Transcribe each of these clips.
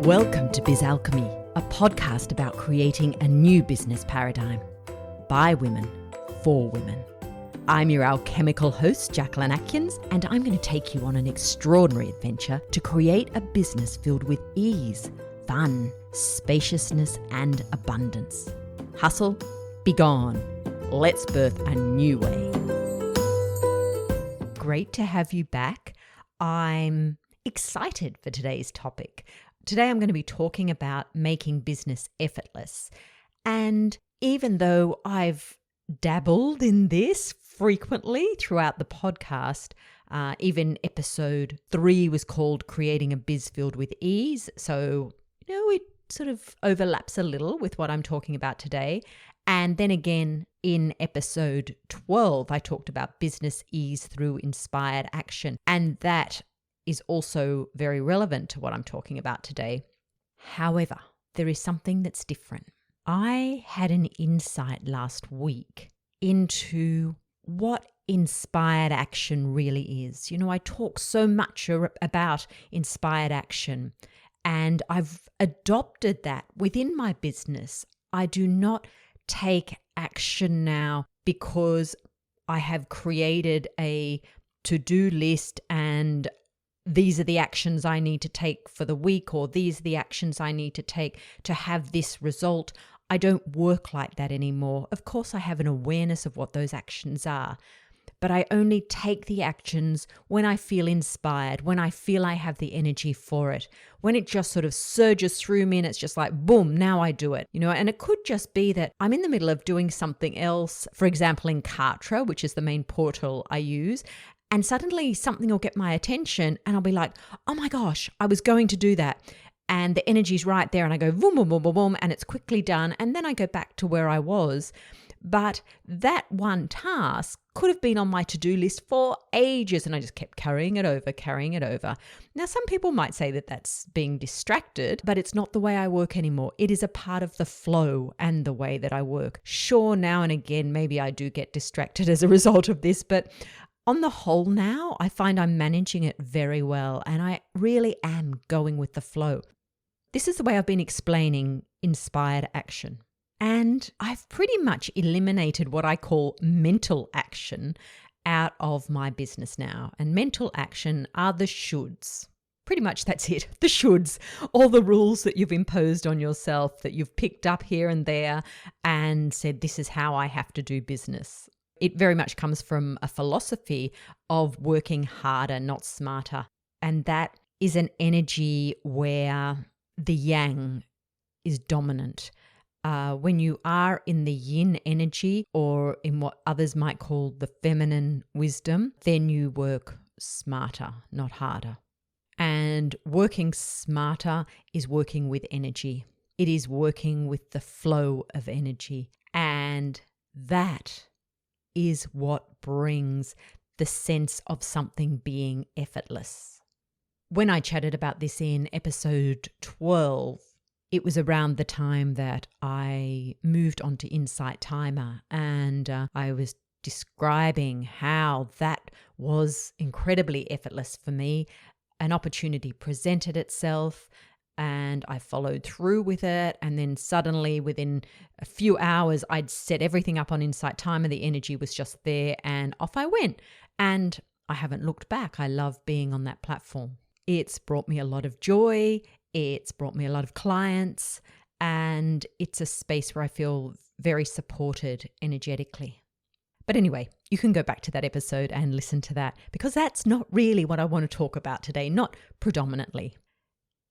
Welcome to Biz Alchemy, a podcast about creating a new business paradigm by women, for women. I'm your alchemical host, Jacquelyn, and I'm going to take you on an extraordinary adventure to create a business filled with ease, fun, spaciousness, and abundance. Hustle, be gone. Let's birth a new way. Great to have you back. I'm excited for today's topic. Today I'm going to be talking about making business effortless. And even though I've dabbled in this frequently throughout the podcast, even episode 3 was called Creating a Biz Filled with Ease. So, it sort of overlaps a little with what I'm talking about today. And then again, in episode 12, I talked about business ease through inspired action. And that is also very relevant to what I'm talking about today. However, there is something that's different. I had an insight last week into what inspired action really is. I talk so much about inspired action, and I've adopted that within my business. I do not take action now because I have created a to-do list and these are the actions I need to take for the week, or these are the actions I need to take to have this result. I don't work like that anymore. Of course, I have an awareness of what those actions are, but I only take the actions when I feel inspired, when I feel I have the energy for it, when it just sort of surges through me and it's just like, boom, now I do it. And it could just be that I'm in the middle of doing something else, for example, in Kartra, which is the main portal I use, and suddenly something will get my attention and I'll be like, oh my gosh, I was going to do that. And the energy's right there and I go boom, boom, boom, boom, boom, and it's quickly done. And then I go back to where I was. But that one task could have been on my to-do list for ages and I just kept carrying it over. Now, some people might say that that's being distracted, but it's not the way I work anymore. It is a part of the flow and the way that I work. Sure, now and again, maybe I do get distracted as a result of this, but on the whole now, I find I'm managing it very well and I really am going with the flow. This is the way I've been explaining inspired action. And I've pretty much eliminated what I call mental action out of my business now. And mental action are the shoulds. Pretty much that's it. The shoulds, all the rules that you've imposed on yourself that you've picked up here and there and said, this is how I have to do business. It very much comes from a philosophy of working harder, not smarter. And that is an energy where the yang is dominant. When you are in the yin energy, or in what others might call the feminine wisdom, then you work smarter, not harder. And working smarter is working with energy. It is working with the flow of energy. And that is what brings the sense of something being effortless. When I chatted about this in episode 12, it was around the time that I moved onto Insight Timer, and I was describing how that was incredibly effortless for me. An opportunity presented itself and I followed through with it. And then suddenly within a few hours, I'd set everything up on Insight Timer. The energy was just there and off I went. And I haven't looked back. I love being on that platform. It's brought me a lot of joy. It's brought me a lot of clients. And it's a space where I feel very supported energetically. But anyway, you can go back to that episode and listen to that because that's not really what I want to talk about today, not predominantly.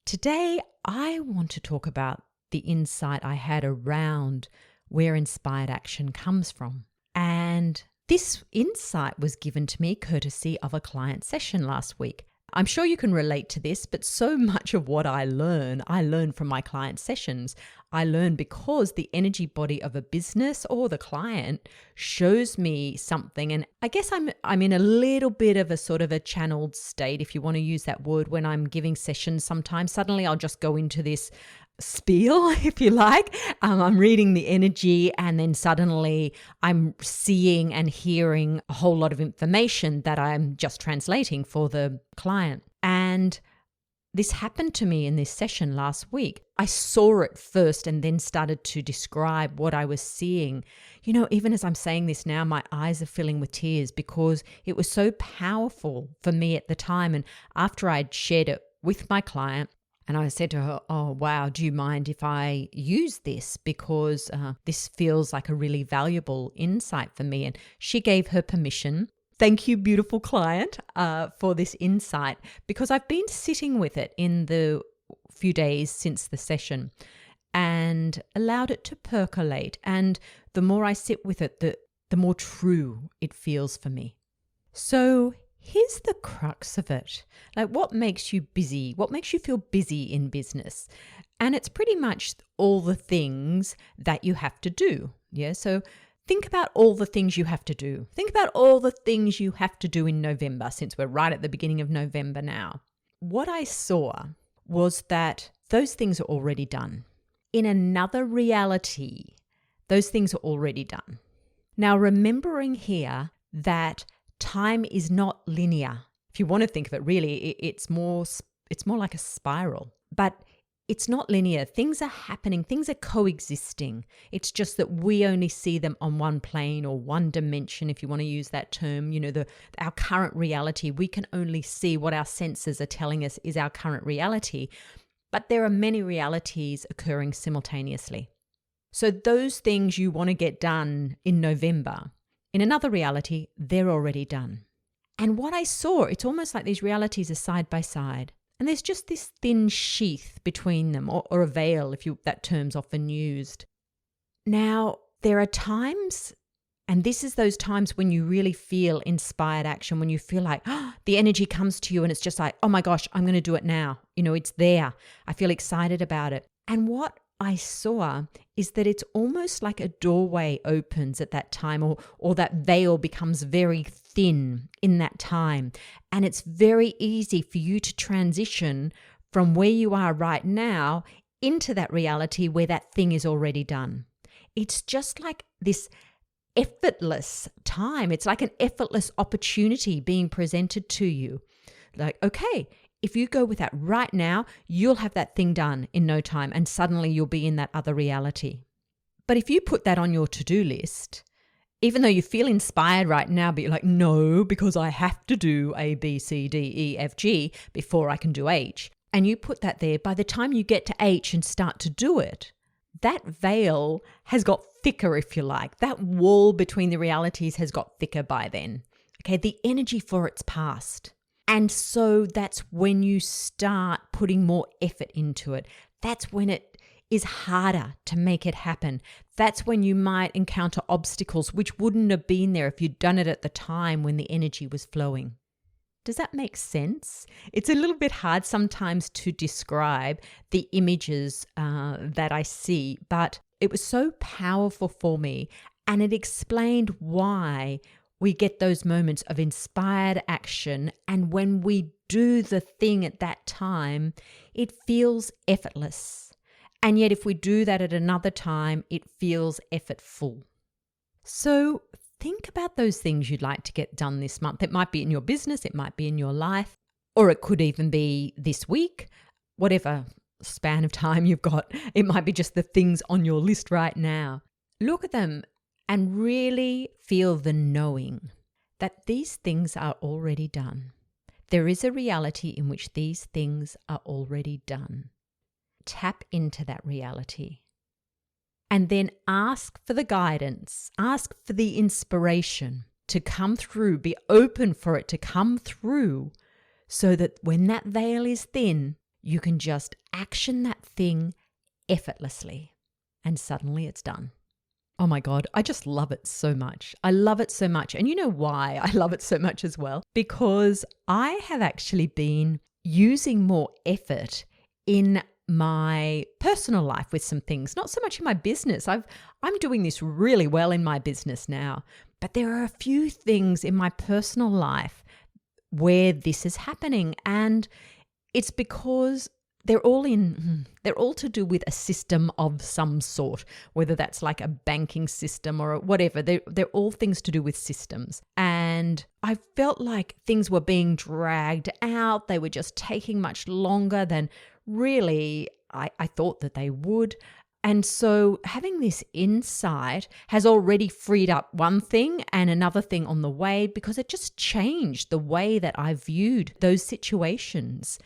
Today, I want to talk about the insight I had around where inspired action comes from. And this insight was given to me courtesy of a client session last week. I'm sure you can relate to this, but so much of what I learn from my client sessions. I learn because the energy body of a business or the client shows me something. And I guess I'm in a little bit of a sort of a channeled state, if you want to use that word, when I'm giving sessions. Sometimes suddenly I'll just go into this spiel, if you like. I'm reading the energy and then suddenly I'm seeing and hearing a whole lot of information that I'm just translating for the client. And this happened to me in this session last week. I saw it first and then started to describe what I was seeing. Even as I'm saying this now, my eyes are filling with tears because it was so powerful for me at the time. And after I'd shared it with my client, and I said to her, "Oh, wow, do you mind if I use this? Because this feels like a really valuable insight for me." And she gave her permission. Thank you, beautiful client, for this insight, because I've been sitting with it in the few days since the session and allowed it to percolate. And the more I sit with it, the more true it feels for me. So here's the crux of it. Like, what makes you busy? What makes you feel busy in business? And it's pretty much all the things that you have to do. Yeah. So think about all the things you have to do. Think about all the things you have to do in November, since we're right at the beginning of November now. What I saw was that those things are already done. In another reality, those things are already done. Now, remembering here that time is not linear. If you want to think of it, really, it's more like a spiral. But it's not linear. Things are happening. Things are coexisting. It's just that we only see them on one plane or one dimension, if you want to use that term. Our current reality, we can only see what our senses are telling us is our current reality. But there are many realities occurring simultaneously. So those things you want to get done in November, in another reality, they're already done. And what I saw, it's almost like these realities are side by side. And there's just this thin sheath between them, or a veil, that term's often used. Now, there are times, and this is those times when you really feel inspired action, when you feel like the energy comes to you and it's just like, oh my gosh, I'm going to do it now. It's there. I feel excited about it. And what I saw is that it's almost like a doorway opens at that time, or that veil becomes very thin in that time. And it's very easy for you to transition from where you are right now into that reality where that thing is already done. It's just like this effortless time. It's like an effortless opportunity being presented to you. Like, okay, if you go with that right now, you'll have that thing done in no time, and suddenly you'll be in that other reality. But if you put that on your to-do list, even though you feel inspired right now, but you're like, no, because I have to do A, B, C, D, E, F, G before I can do H, and you put that there, by the time you get to H and start to do it, that veil has got thicker, if you like. That wall between the realities has got thicker by then. Okay, the energy for it's passed. And so that's when you start putting more effort into it. That's when it is harder to make it happen. That's when you might encounter obstacles which wouldn't have been there if you'd done it at the time when the energy was flowing. Does that make sense? It's a little bit hard sometimes to describe the images that I see, but it was so powerful for me, and it explained why we get those moments of inspired action, and when we do the thing at that time, it feels effortless. And yet if we do that at another time, it feels effortful. So think about those things you'd like to get done this month. It might be in your business, it might be in your life, or it could even be this week, whatever span of time you've got. It might be just the things on your list right now. Look at them and really feel the knowing that these things are already done. There is a reality in which these things are already done. Tap into that reality. And then ask for the guidance, ask for the inspiration to come through, be open for it to come through, so that when that veil is thin, you can just action that thing effortlessly, and suddenly it's done. Oh my God, I just love it so much. I love it so much. And you know why I love it so much as well? Because I have actually been using more effort in my personal life with some things, not so much in my business. I'm doing this really well in my business now, but there are a few things in my personal life where this is happening. And it's because they're all to do with a system of some sort, whether that's like a banking system or whatever. They're all things to do with systems. And I felt like things were being dragged out. They were just taking much longer than really I thought that they would. And so having this insight has already freed up one thing and another thing on the way, because it just changed the way that I viewed those situations.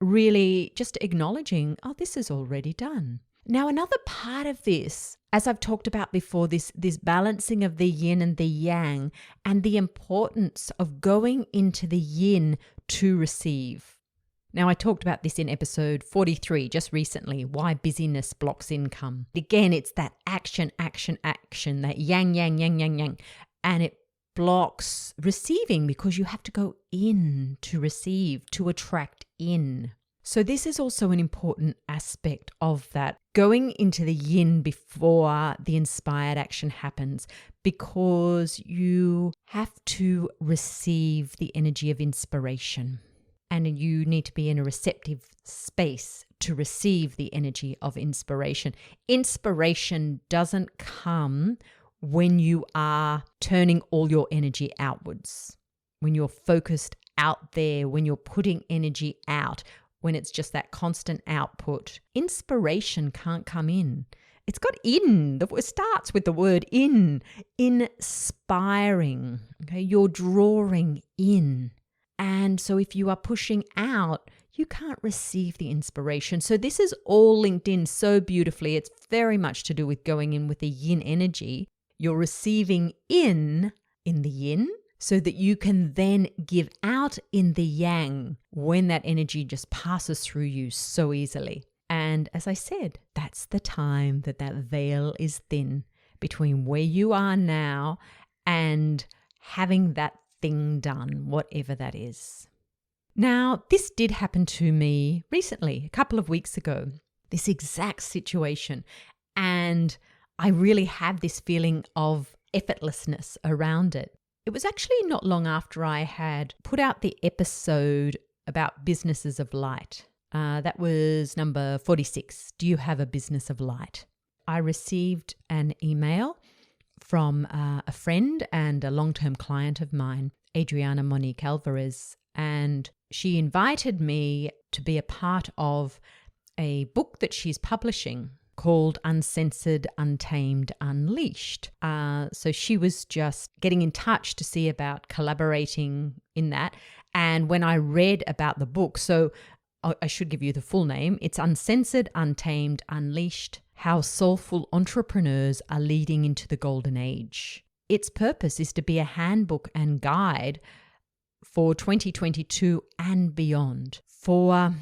Really just acknowledging, oh, this is already done. Now, another part of this, as I've talked about before, this balancing of the yin and the yang, and the importance of going into the yin to receive. Now, I talked about this in episode 43 just recently, why busyness blocks income. Again, it's that action, that yang, yang, yang, yang, yang. And it blocks receiving because you have to go in to receive, to attract in. So this is also an important aspect of that, going into the yin before the inspired action happens, because you have to receive the energy of inspiration. And you need to be in a receptive space to receive the energy of inspiration. Inspiration doesn't come when you are turning all your energy outwards, when you're focused out there, when you're putting energy out, when it's just that constant output. Inspiration can't come in. It's got in. It starts with the word in. Inspiring. Okay, you're drawing in. And so if you are pushing out, you can't receive the inspiration. So this is all linked in so beautifully. It's very much to do with going in with the yin energy. You're receiving in the yin so that you can then give out in the yang when that energy just passes through you so easily. And as I said, that's the time that veil is thin between where you are now and having that thing done, whatever that is. Now, this did happen to me recently, a couple of weeks ago, this exact situation. And I really had this feeling of effortlessness around it. It was actually not long after I had put out the episode about businesses of light. That was number 46. Do you have a business of light? I received an email from a friend and a long-term client of mine, Adriana Monique Alvarez, and she invited me to be a part of a book that she's publishing called Uncensored, Untamed, Unleashed. So she was just getting in touch to see about collaborating in that. And when I read about the book, so I should give you the full name. It's Uncensored, Untamed, Unleashed: How Soulful Entrepreneurs Are Leading into the Golden Age. Its purpose is to be a handbook and guide for 2022 and beyond for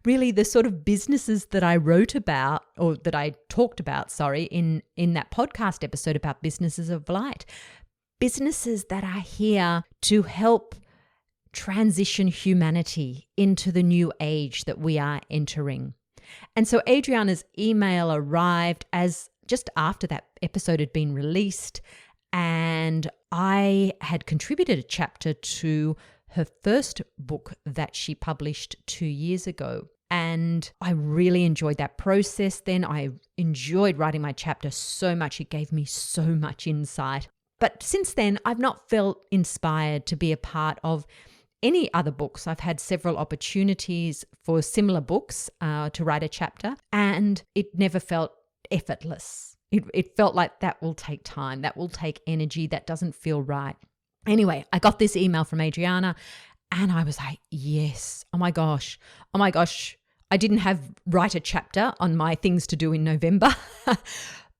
really the sort of businesses that I wrote about, or that I talked about, in that podcast episode about businesses of light. Businesses that are here to help transition humanity into the new age that we are entering. And so Adriana's email arrived as just after that episode had been released, and I had contributed a chapter to her first book that she published 2 years ago. And I really enjoyed that process then. I enjoyed writing my chapter so much. It gave me so much insight. But since then, I've not felt inspired to be a part of any other books. I've had several opportunities for similar books to write a chapter, and it never felt effortless. It felt like that will take time, that will take energy, that doesn't feel right. Anyway, I got this email from Adriana and I was like, yes, oh my gosh. I didn't write a chapter on my things to do in November,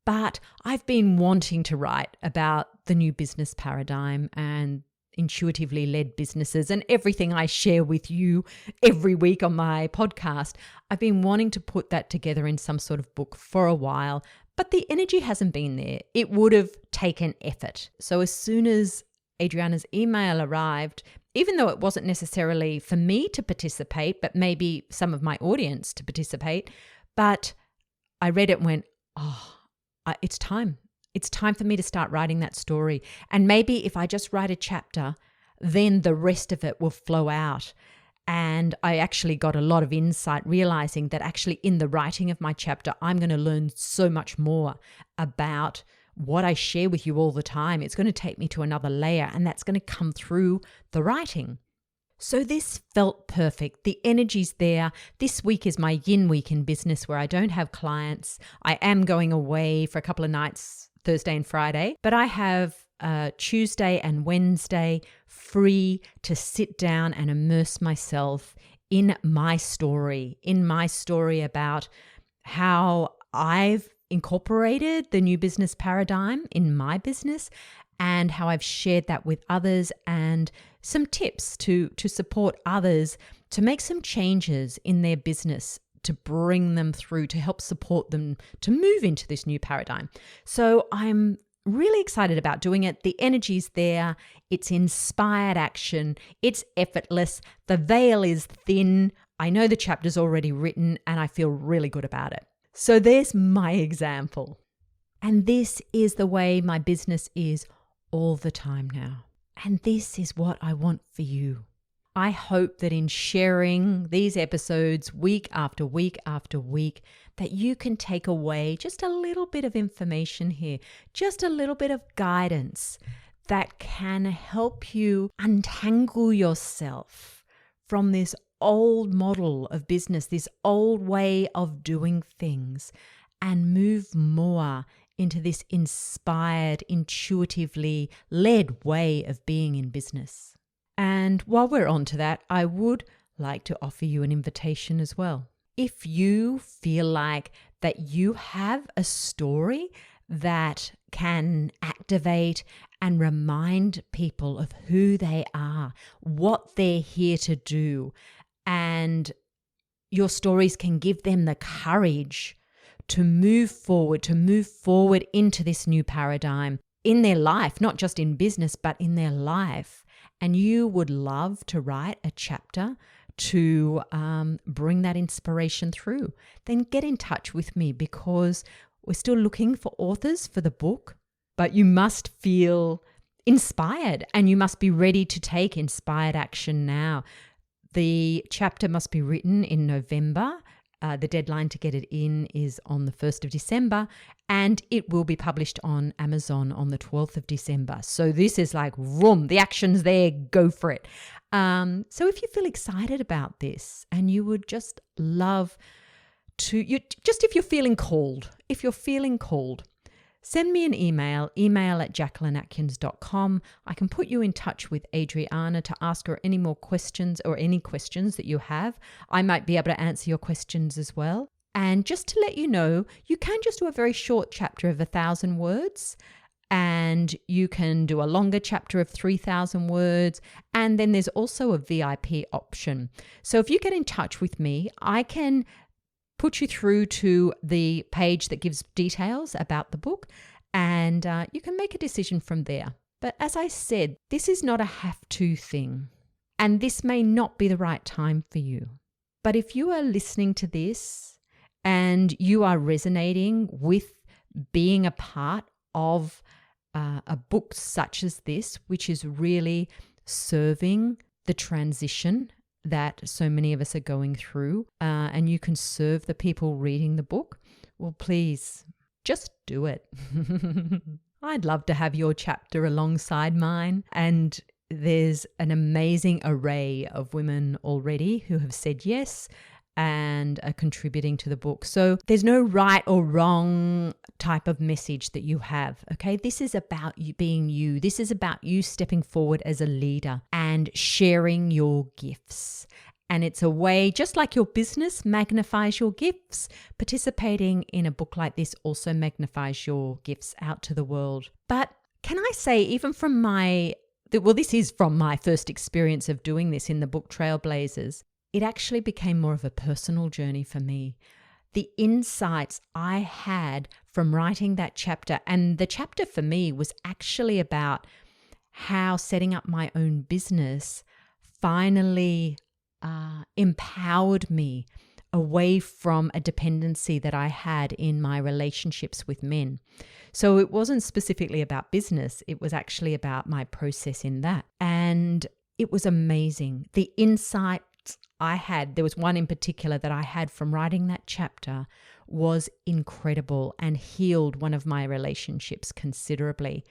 but I've been wanting to write about the new business paradigm and intuitively led businesses and everything I share with you every week on my podcast. I've been wanting to put that together in some sort of book for a while, but the energy hasn't been there. It would have taken effort. So as soon as Adriana's email arrived, even though it wasn't necessarily for me to participate, but maybe some of my audience to participate, but I read it and went, it's time. It's time for me to start writing that story. And maybe if I just write a chapter, then the rest of it will flow out. And I actually got a lot of insight realizing that actually in the writing of my chapter, I'm going to learn so much more about what I share with you all the time. It's going to take me to another layer, and that's going to come through the writing. So this felt perfect. The energy's there. This week is my yin week in business where I don't have clients. I am going away for a couple of nights, Thursday and Friday, but I have Tuesday and Wednesday free to sit down and immerse myself in my story about how I've incorporated the new business paradigm in my business and how I've shared that with others, and some tips to support others to make some changes in their business, to bring them through, to help support them to move into this new paradigm. So I'm really excited about doing it. The energy's there. It's inspired action. It's effortless. The veil is thin. I know the chapter's already written and I feel really good about it. So there's my example. And this is the way my business is all the time now. And this is what I want for you. I hope that in sharing these episodes week after week after week, that you can take away just a little bit of information here, just a little bit of guidance that can help you untangle yourself from this old model of business, this old way of doing things, and move more into this inspired, intuitively led way of being in business. And while we're on to that, I would like to offer you an invitation as well. If you feel like that you have a story that can activate and remind people of who they are, what they're here to do, and your stories can give them the courage to move forward into this new paradigm in their life, not just in business, but in their life. And you would love to write a chapter to bring that inspiration through, then get in touch with me, because we're still looking for authors for the book, but you must feel inspired and you must be ready to take inspired action now. The chapter must be written in November. The deadline to get it in is on the 1st of December, and it will be published on Amazon on the 12th of December. So this is like, vroom, the action's there, go for it. So if you feel excited about this and you would just love to, if you're feeling called, send me an email at jacquelynatkins.com. I can put you in touch with Adriana to ask her any more questions or any questions that you have. I might be able to answer your questions as well. And just to let you know, you can just do a very short chapter of 1,000 words, and you can do a longer chapter of 3,000 words. And then there's also a VIP option. So if you get in touch with me, I can put you through to the page that gives details about the book, and you can make a decision from there. But as I said, this is not a have-to thing, and this may not be the right time for you. But if you are listening to this and you are resonating with being a part of a book such as this, which is really serving the transition that so many of us are going through, and you can serve the people reading the book, well, please just do it. I'd love to have your chapter alongside mine, and there's an amazing array of women already who have said yes and are contributing to the book. So there's no right or wrong type of message that you have, okay? This is about you being you. This is about you stepping forward as a leader and sharing your gifts. And it's a way, just like your business magnifies your gifts, participating in a book like this also magnifies your gifts out to the world. But can I say, even from this is from my first experience of doing this in the book Trailblazers, it actually became more of a personal journey for me. The insights I had from writing that chapter, and the chapter for me was actually about how setting up my own business finally empowered me away from a dependency that I had in my relationships with men. So it wasn't specifically about business, it was actually about my process in that. And it was amazing. The insights there was one in particular that I had from writing that chapter was incredible and healed one of my relationships considerably.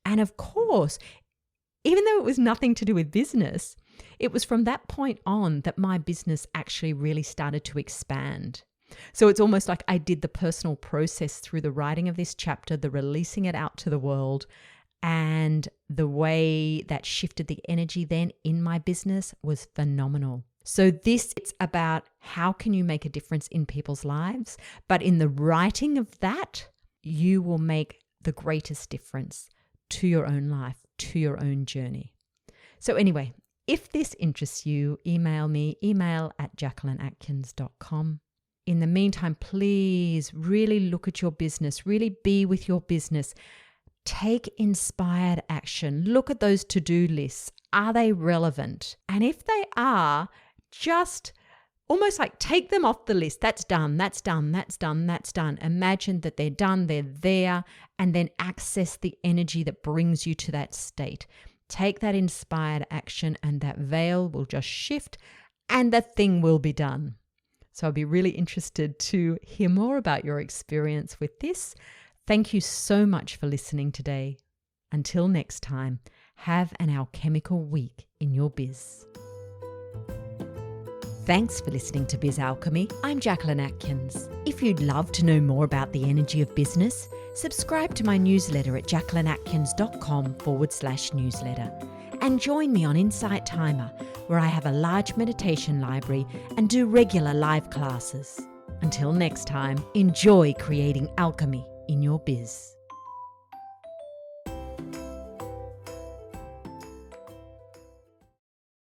And of course, even though it was nothing to do with business, it was from that point on that my business actually really started to expand. So it's almost like I did the personal process through the writing of this chapter, the releasing it out to the world, and the way that shifted the energy then in my business was phenomenal. So it's about how can you make a difference in people's lives, but in the writing of that, you will make the greatest difference to your own life, to your own journey. So anyway, if this interests you, email me, email@jacquelynatkins.com. In the meantime, please really look at your business, really be with your business. Take inspired action. Look at those to-do lists. Are they relevant? And if they are, just almost like take them off the list. That's done, that's done, that's done, that's done. Imagine that they're done, they're there, and then access the energy that brings you to that state. Take that inspired action and that veil will just shift and the thing will be done. So I'll be really interested to hear more about your experience with this. Thank you so much for listening today. Until next time, have an alchemical week in your biz. Thanks for listening to Biz Alchemy. I'm Jacquelyn Atkins. If you'd love to know more about the energy of business, subscribe to my newsletter at jacquelynatkins.com/newsletter and join me on Insight Timer, where I have a large meditation library and do regular live classes. Until next time, enjoy creating alchemy in your biz.